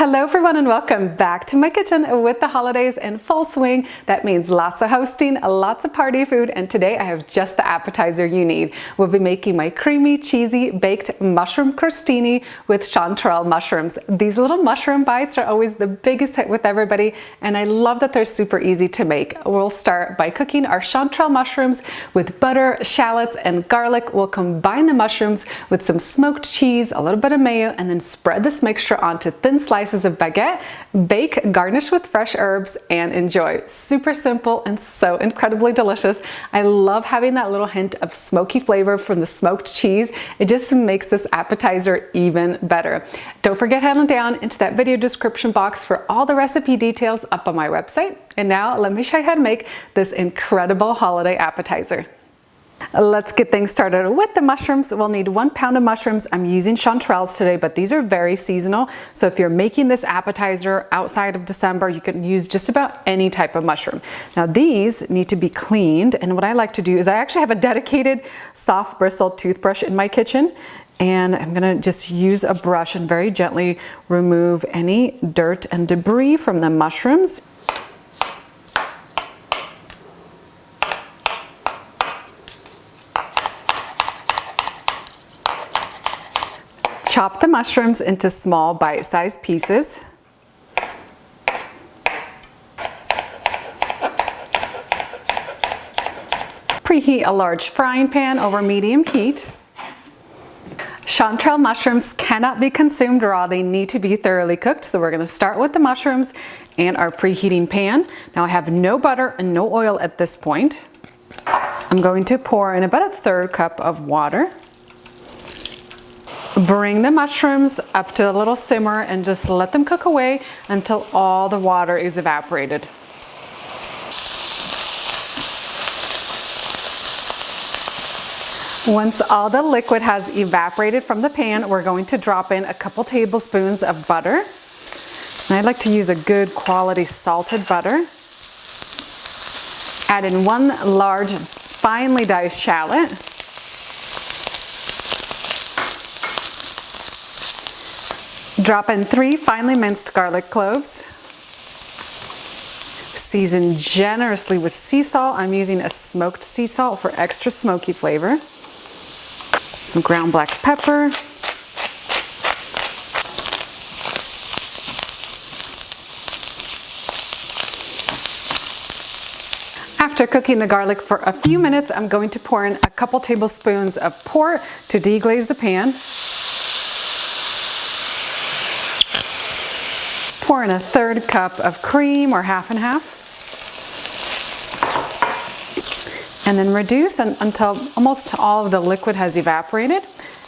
Hello everyone and welcome back to my kitchen. With the holidays in full swing, that means lots of hosting, lots of party food, and today I have just the appetizer you need. We'll be making my creamy, cheesy, baked mushroom crostini with chanterelle mushrooms. These little mushroom bites are always the biggest hit with everybody, and I love that they're super easy to make. We'll start by cooking our chanterelle mushrooms with butter, shallots, and garlic. We'll combine the mushrooms with some smoked cheese, a little bit of mayo, and then spread this mixture onto thin slices of baguette, bake, garnish with fresh herbs, and enjoy. Super simple and so incredibly delicious. I love having that little hint of smoky flavor from the smoked cheese. It just makes this appetizer even better. Don't forget head on down into that video description box for all the recipe details up on my website. And now let me show you how to make this incredible holiday appetizer. Let's get things started with the mushrooms. We'll need 1 pound of mushrooms. I'm using chanterelles today, but these are very seasonal. So if you're making this appetizer outside of December, you can use just about any type of mushroom. Now these need to be cleaned, and what I like to do is I actually have a dedicated soft bristled toothbrush in my kitchen, and I'm gonna just use a brush and very gently remove any dirt and debris from the mushrooms. Chop the mushrooms into small bite-sized pieces. Preheat a large frying pan over medium heat. Chanterelle mushrooms cannot be consumed raw. They need to be thoroughly cooked. So we're going to start with the mushrooms and our preheating pan. Now I have no butter and no oil at this point. I'm going to pour in about 1/3 cup of water. Bring the mushrooms up to a little simmer and just let them cook away until all the water is evaporated. Once all the liquid has evaporated from the pan, we're going to drop in a couple tablespoons of butter. And I like to use a good quality salted butter. Add in 1 large finely diced shallot. Drop in 3 finely minced garlic cloves. Season generously with sea salt. I'm using a smoked sea salt for extra smoky flavor. Some ground black pepper. After cooking the garlic for a few minutes, I'm going to pour in a couple tablespoons of port to deglaze the pan. Pour in 1/3 cup of cream, or half and half. And then reduce until almost all of the liquid has evaporated,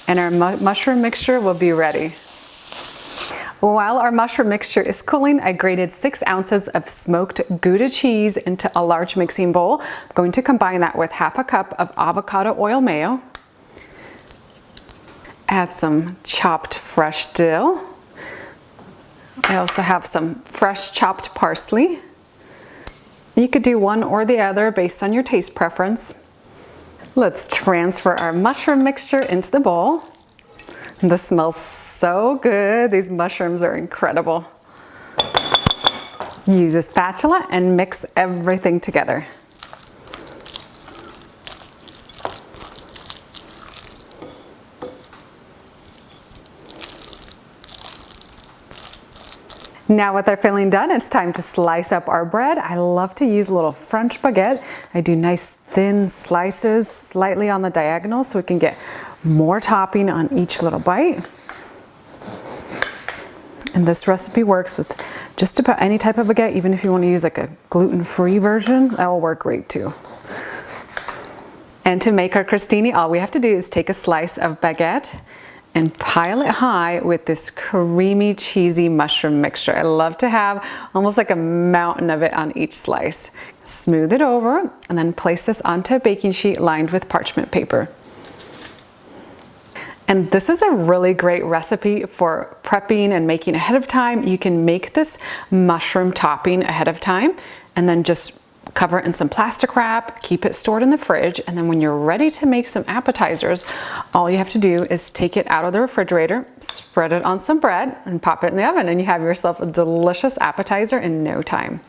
and our mushroom mixture will be ready. While our mushroom mixture is cooling, I grated 6 ounces of smoked gouda cheese into a large mixing bowl. I'm going to combine that with half a cup of avocado oil mayo. Add some chopped fresh dill. I also have some fresh chopped parsley. You could do one or the other based on your taste preference. Let's transfer our mushroom mixture into the bowl. This smells so good. These mushrooms are incredible. Use a spatula and mix everything together. Now with our filling done, it's time to slice up our bread. I love to use a little French baguette. I do nice thin slices slightly on the diagonal so we can get more topping on each little bite. And this recipe works with just about any type of baguette. Even if you want to use like a gluten-free version, that will work great too. And to make our crostini, all we have to do is take a slice of baguette and pile it high with this creamy, cheesy mushroom mixture. I love to have almost like a mountain of it on each slice. Smooth it over and then place this onto a baking sheet lined with parchment paper. And this is a really great recipe for prepping and making ahead of time. You can make this mushroom topping ahead of time and then just Cover it in some plastic wrap, keep it stored in the fridge, and then when you're ready to make some appetizers, all you have to do is take it out of the refrigerator, spread it on some bread, and pop it in the oven, and you have yourself a delicious appetizer in no time.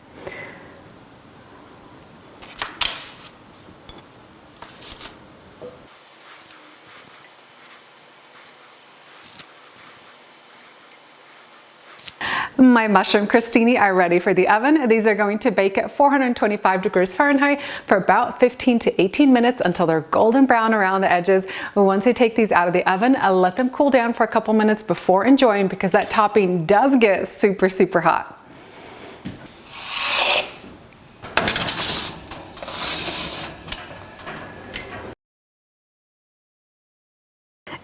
My mushroom crostini are ready for the oven. These are going to bake at 425 degrees Fahrenheit for about 15 to 18 minutes until they're golden brown around the edges. Once you take these out of the oven, let them cool down for a couple minutes before enjoying, because that topping does get super, super hot.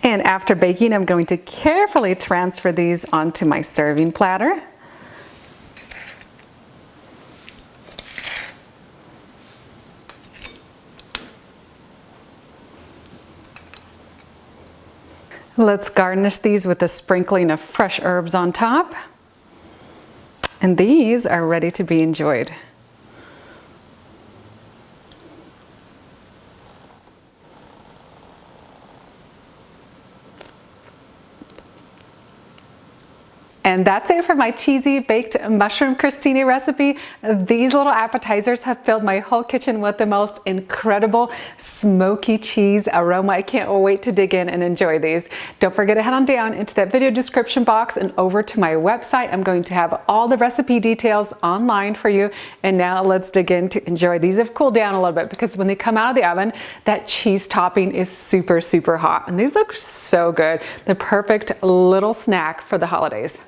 And after baking, I'm going to carefully transfer these onto my serving platter. Let's garnish these with a sprinkling of fresh herbs on top. And these are ready to be enjoyed. And that's it for my cheesy baked mushroom crostini recipe. These little appetizers have filled my whole kitchen with the most incredible smoky cheese aroma. I can't wait to dig in and enjoy these. Don't forget to head on down into that video description box and over to my website. I'm going to have all the recipe details online for you. And now let's dig in to enjoy. These have cooled down a little bit because when they come out of the oven, that cheese topping is super, super hot. And these look so good. The perfect little snack for the holidays.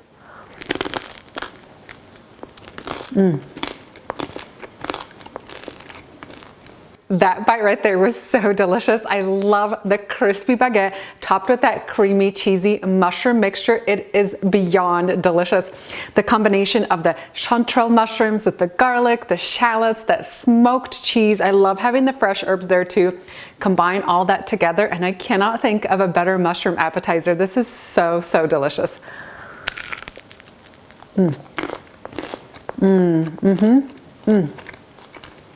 That bite right there was so delicious. I love the crispy baguette topped with that creamy, cheesy mushroom mixture. It is beyond delicious. The combination of the chanterelle mushrooms with the garlic, the shallots, that smoked cheese. I love having the fresh herbs there too. Combine all that together and I cannot think of a better mushroom appetizer. This is so, so delicious.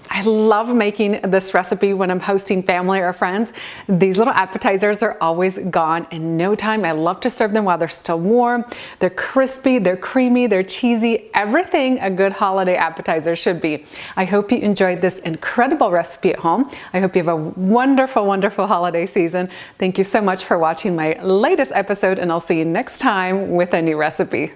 I love making this recipe when I'm hosting family or friends. These little appetizers are always gone in no time. I love to serve them while they're still warm. They're crispy, they're creamy, they're cheesy, everything a good holiday appetizer should be. I hope you enjoyed this incredible recipe at home. I hope you have a wonderful, wonderful holiday season. Thank you so much for watching my latest episode, and I'll see you next time with a new recipe.